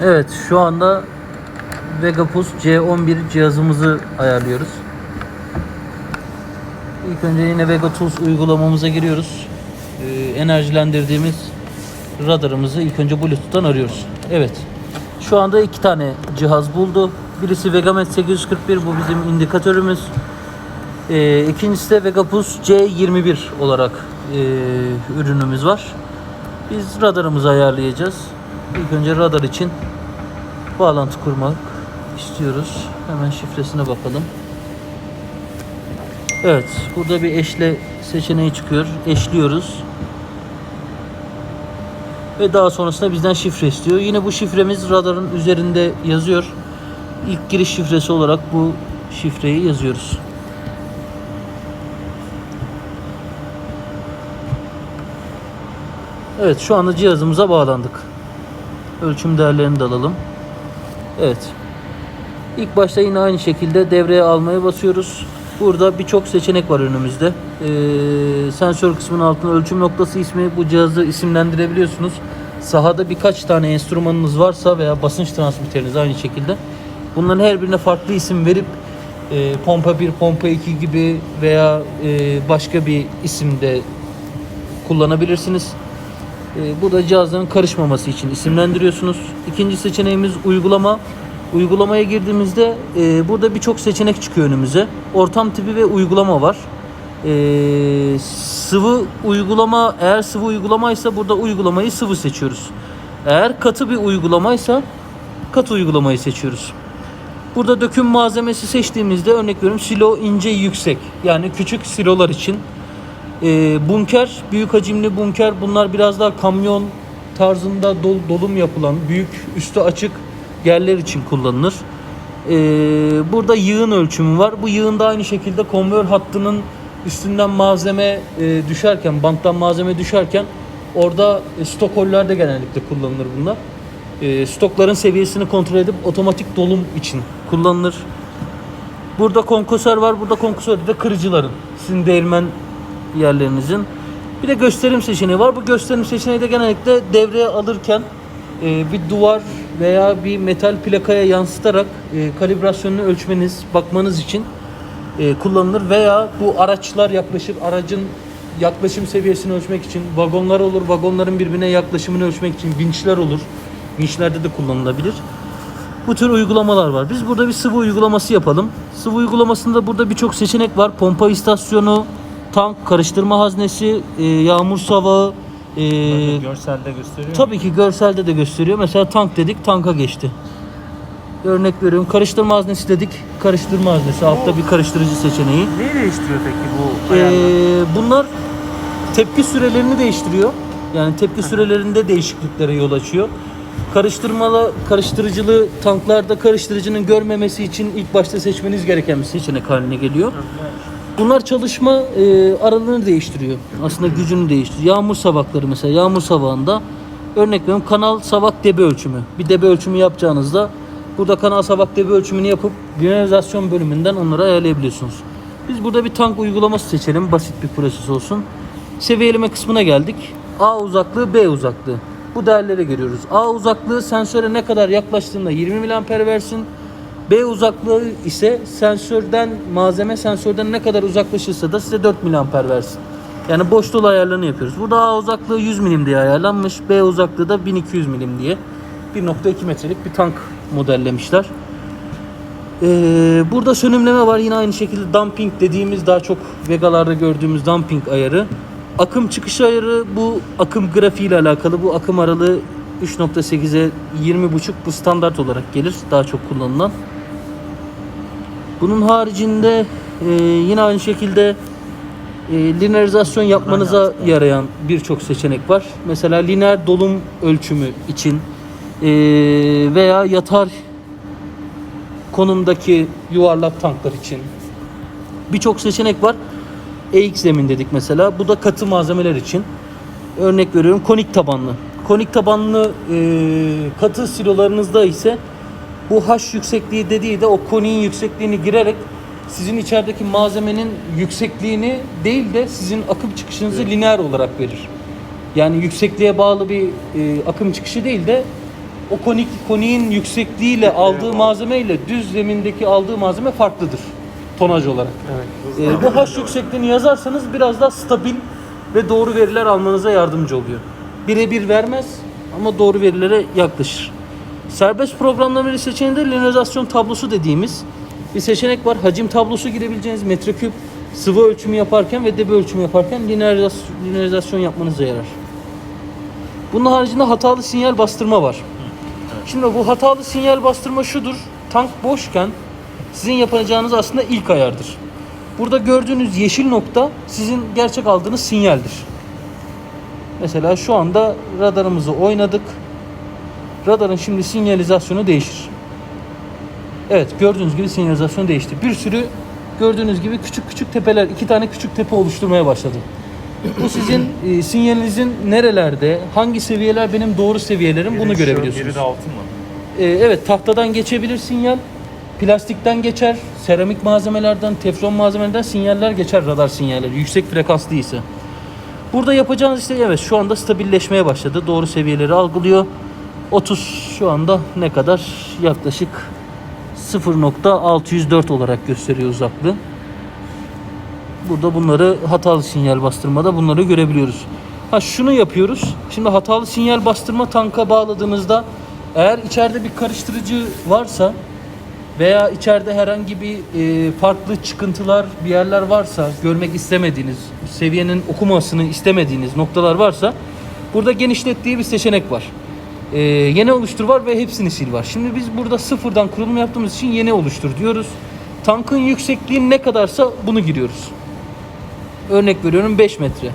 Evet, şu anda Vegapus C11 cihazımızı ayarlıyoruz. İlk önce yine VegaTools uygulamamıza giriyoruz. Enerjilendirdiğimiz radarımızı ilk önce Bluetooth'tan arıyoruz. Evet. Şu anda iki tane cihaz buldu. Birisi Vegamet 841, bu bizim indikatörümüz. İkincisi de Vegapus C21 olarak ürünümüz var. Biz radarımızı ayarlayacağız. İlk önce radar için bağlantı kurmak istiyoruz. Hemen şifresine bakalım. Evet, burada bir eşle seçeneği çıkıyor. Eşliyoruz. Ve daha sonrasında bizden şifre istiyor. Yine bu şifremiz radarın üzerinde yazıyor. İlk giriş şifresi olarak bu şifreyi yazıyoruz. Evet, şu anda cihazımıza bağlandık. Ölçüm değerlerini de alalım. Evet. İlk başta yine aynı şekilde devreye almaya basıyoruz. Burada birçok seçenek var önümüzde. Sensör kısmının altında ölçüm noktası ismi, bu cihazı isimlendirebiliyorsunuz. Sahada birkaç tane enstrümanınız varsa veya basınç transmitteriniz aynı şekilde. Bunların her birine farklı isim verip pompa 1, pompa 2 gibi veya başka bir isimde kullanabilirsiniz. Bu da cihazların karışmaması için isimlendiriyorsunuz. İkinci seçeneğimiz uygulama. Uygulamaya girdiğimizde burada birçok seçenek çıkıyor önümüze. Ortam tipi ve uygulama var. Sıvı uygulama, eğer sıvı uygulamaysa burada uygulamayı sıvı seçiyoruz. Eğer katı bir uygulamaysa katı uygulamayı seçiyoruz. Burada döküm malzemesi seçtiğimizde örnek veriyorum silo ince yüksek, yani küçük silolar için. Bunker, büyük hacimli bunker, bunlar biraz daha kamyon tarzında dolum yapılan büyük üstü açık yerler için kullanılır. Burada yığın ölçümü var. Bu yığın da aynı şekilde konveyör hattının üstünden malzeme düşerken, banttan malzeme düşerken orada stok hollerde genellikle kullanılır bunlar. Stokların seviyesini kontrol edip otomatik dolum için kullanılır. Burada konkosör var. Burada konkosörde de kırıcıların, sizin değirmen yerlerinizin. Bir de gösterim seçeneği var. Bu gösterim seçeneği de genellikle devreye alırken bir duvar veya bir metal plakaya yansıtarak kalibrasyonunu ölçmeniz, bakmanız için kullanılır. Veya bu araçlar yaklaşır, aracın yaklaşım seviyesini ölçmek için vagonlar olur, vagonların birbirine yaklaşımını ölçmek için vinçler olur. Vinçlerde de kullanılabilir. Bu tür uygulamalar var. Biz burada bir sıvı uygulaması yapalım. Sıvı uygulamasında burada birçok seçenek var. Pompa istasyonu, tank, karıştırma haznesi, yağmur savağı. Görselde gösteriyor. Tabii ki görselde de gösteriyor. Mesela tank dedik, tanka geçti. Örnek veriyorum. Karıştırma haznesi dedik, karıştırma haznesi. Altta bir karıştırıcı seçeneği. Neyi değiştiriyor peki bu ayarlar? Bunlar tepki sürelerini değiştiriyor. Yani tepki sürelerinde değişikliklere yol açıyor. Karıştırıcılı tanklarda karıştırıcının görmemesi için ilk başta seçmeniz gereken bir seçenek haline geliyor. Bunlar çalışma aralığını değiştiriyor. Aslında gücünü değiştiriyor. Yağmur savakları mesela. Yağmur savağında örnek veriyorum kanal savak debi ölçümü. Bir debi ölçümü yapacağınızda burada kanal savak debi ölçümünü yapıp lineerizasyon bölümünden onları ayarlayabiliyorsunuz. Biz burada bir tank uygulaması seçelim. Basit bir proses olsun. Seviyeleme kısmına geldik. A uzaklığı, B uzaklığı. Bu değerleri görüyoruz. A uzaklığı sensöre ne kadar yaklaştığında 20 mAh versin. B uzaklığı ise malzeme sensörden ne kadar uzaklaşırsa da size 4 mAh versin. Yani boş dolu ayarlarını yapıyoruz. Burada A uzaklığı 100 milim diye ayarlanmış. B uzaklığı da 1200 milim diye 1.2 metrelik bir tank modellemişler. Burada sönümleme var. Yine aynı şekilde damping dediğimiz, daha çok Vega'larda gördüğümüz damping ayarı. Akım çıkış ayarı, bu akım grafiği ile alakalı. Bu akım aralığı 3.8'e 20.5, bu standart olarak gelir. Daha çok kullanılan. Bunun haricinde yine aynı şekilde lineerizasyon yapmanıza yarayan birçok seçenek var. Mesela lineer dolum ölçümü için veya yatar konumdaki yuvarlak tanklar için birçok seçenek var. EX zemin dedik mesela. Bu da katı malzemeler için. Örnek veriyorum konik tabanlı. Konik tabanlı katı silolarınızda ise bu H yüksekliği dediği de o koniğin yüksekliğini girerek sizin içerideki malzemenin yüksekliğini değil de sizin akım çıkışınızı lineer olarak verir. Yani yüksekliğe bağlı bir akım çıkışı değil de o koniğin yüksekliğiyle aldığı malzeme ile düz zemindeki aldığı malzeme farklıdır tonaj olarak. Evet. Bu H yüksekliğini yazarsanız biraz daha stabil ve doğru veriler almanıza yardımcı oluyor. Birebir vermez ama doğru verilere yaklaşır. Serbest programlama seçeneğinde linearizasyon tablosu dediğimiz bir seçenek var. Hacim tablosu girebileceğiniz metreküp sıvı ölçümü yaparken ve debi ölçümü yaparken linearizasyon yapmanıza yarar. Bunun haricinde hatalı sinyal bastırma var. Şimdi bu hatalı sinyal bastırma şudur. Tank boşken sizin yapacağınız aslında ilk ayardır. Burada gördüğünüz yeşil nokta sizin gerçek aldığınız sinyaldir. Mesela şu anda radarımızı oynadık. Radarın şimdi sinyalizasyonu değişir. Evet, gördüğünüz gibi sinyalizasyon değişti. Bir sürü gördüğünüz gibi küçük küçük tepeler, 2 tane küçük tepe oluşturmaya başladı. Bu sizin sinyalinizin nerelerde, hangi seviyeler benim doğru seviyelerim bunu görebiliyorsunuz. Biri de altın mı? Evet, tahtadan geçebilir sinyal, plastikten geçer, seramik malzemelerden, teflon malzemelerden sinyaller geçer, radar sinyalleri yüksek frekanslıysa. Burada yapacağınız işte evet şu anda stabilleşmeye başladı. Doğru seviyeleri algılıyor. 30 şu anda ne kadar? Yaklaşık 0.604 olarak gösteriyor uzaklığı. Burada bunları hatalı sinyal bastırmada bunları görebiliyoruz. Şunu yapıyoruz. Şimdi hatalı sinyal bastırma tanka bağladığınızda eğer içeride bir karıştırıcı varsa veya içeride herhangi bir farklı çıkıntılar bir yerler varsa, görmek istemediğiniz, seviyenin okumasını istemediğiniz noktalar varsa burada genişlet diye bir seçenek var. Yeni oluştur var ve hepsini sil var. Şimdi biz burada sıfırdan kurulum yaptığımız için yeni oluştur diyoruz. Tankın yüksekliği ne kadarsa bunu giriyoruz. Örnek veriyorum 5 metre.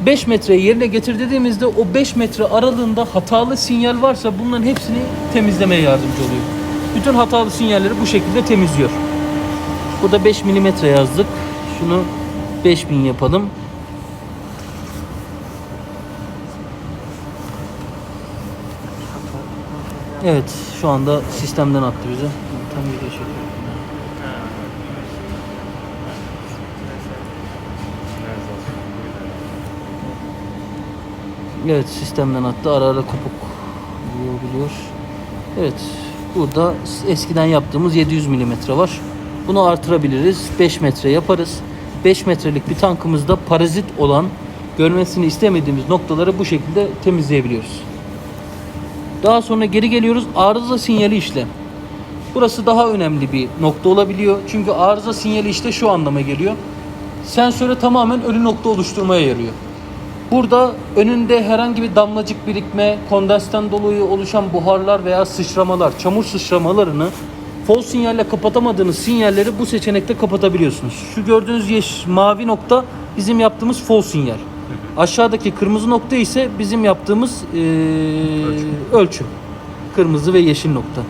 5 metreyi yerine getir dediğimizde o 5 metre aralığında hatalı sinyal varsa bunların hepsini temizlemeye yardımcı oluyor. Bütün hatalı sinyalleri bu şekilde temizliyor. Burada 5 milimetre yazdık. Şunu 5000 yapalım. Evet, şu anda sistemden attı bize. Tam video çekiyor. Evet, sistemden attı. Ara ara kopuk biliyor. Evet, burada eskiden yaptığımız 700 milimetre var. Bunu artırabiliriz. 5 metre yaparız. 5 metrelik bir tankımızda parazit olan, görmesini istemediğimiz noktaları bu şekilde temizleyebiliyoruz. Daha sonra geri geliyoruz. Arıza sinyali işlem. Burası daha önemli bir nokta olabiliyor. Çünkü arıza sinyali işte şu anlama geliyor. Sensöre tamamen ölü nokta oluşturmaya yarıyor. Burada önünde herhangi bir damlacık birikme, kondensten dolayı oluşan buharlar veya sıçramalar, çamur sıçramalarını false sinyalle kapatamadığınız sinyalleri bu seçenekte kapatabiliyorsunuz. Şu gördüğünüz mavi nokta bizim yaptığımız false sinyal. Aşağıdaki kırmızı nokta ise bizim yaptığımız ölçüm. Kırmızı ve yeşil nokta.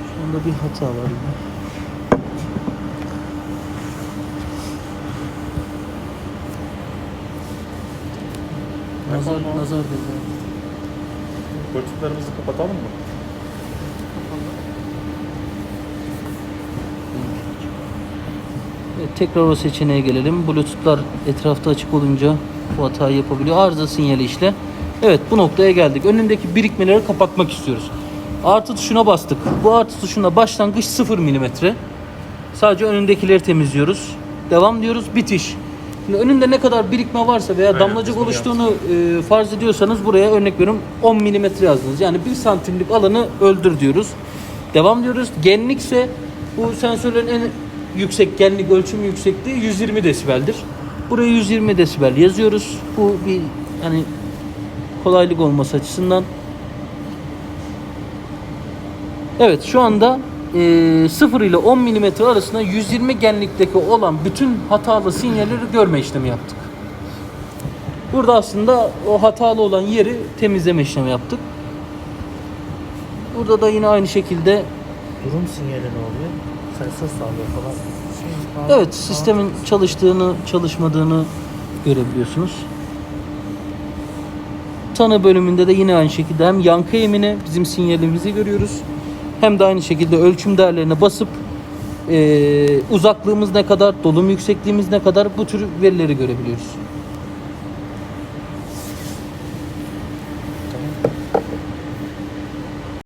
Şu anda bir hata var. Nazar dedi. Koltuklarımızı kapatalım mı? Evet, tekrar o seçeneğe gelelim. Bluetooth'lar etrafta açık olunca bu hatayı yapabiliyor. Arıza sinyali işle. Evet, bu noktaya geldik. Önündeki birikmeleri kapatmak istiyoruz. Artı tuşuna bastık. Bu artı tuşuna başlangıç 0 mm. Sadece önündekileri temizliyoruz. Devam diyoruz. Bitiş. Şimdi önünde ne kadar birikme varsa veya damlacık oluştuğunu farz ediyorsanız buraya örnek veriyorum 10 mm yazdınız. Yani 1 santimlik alanı öldür diyoruz. Devam diyoruz. Genlikse bu sensörlerin en yüksek genlik ölçüm yüksekliği 120 desibeldir. Buraya 120 desibel yazıyoruz. Bu bir hani kolaylık olması açısından. Evet, şu anda 0 ile 10 mm arasında 120 genlikteki olan bütün hatalı sinyalleri görme işlemi yaptık. Burada aslında o hatalı olan yeri temizleme işlemi yaptık. Burada da yine aynı şekilde Durum sinyali ne oluyor? Sensör sağlıyor falan. evet, sistemin çalıştığını, çalışmadığını görebiliyorsunuz. Tanı bölümünde de yine aynı şekilde hem yankı emini bizim sinyalimizi görüyoruz. Hem de aynı şekilde ölçüm değerlerine basıp uzaklığımız ne kadar, dolum yüksekliğimiz ne kadar bu tür verileri görebiliyoruz.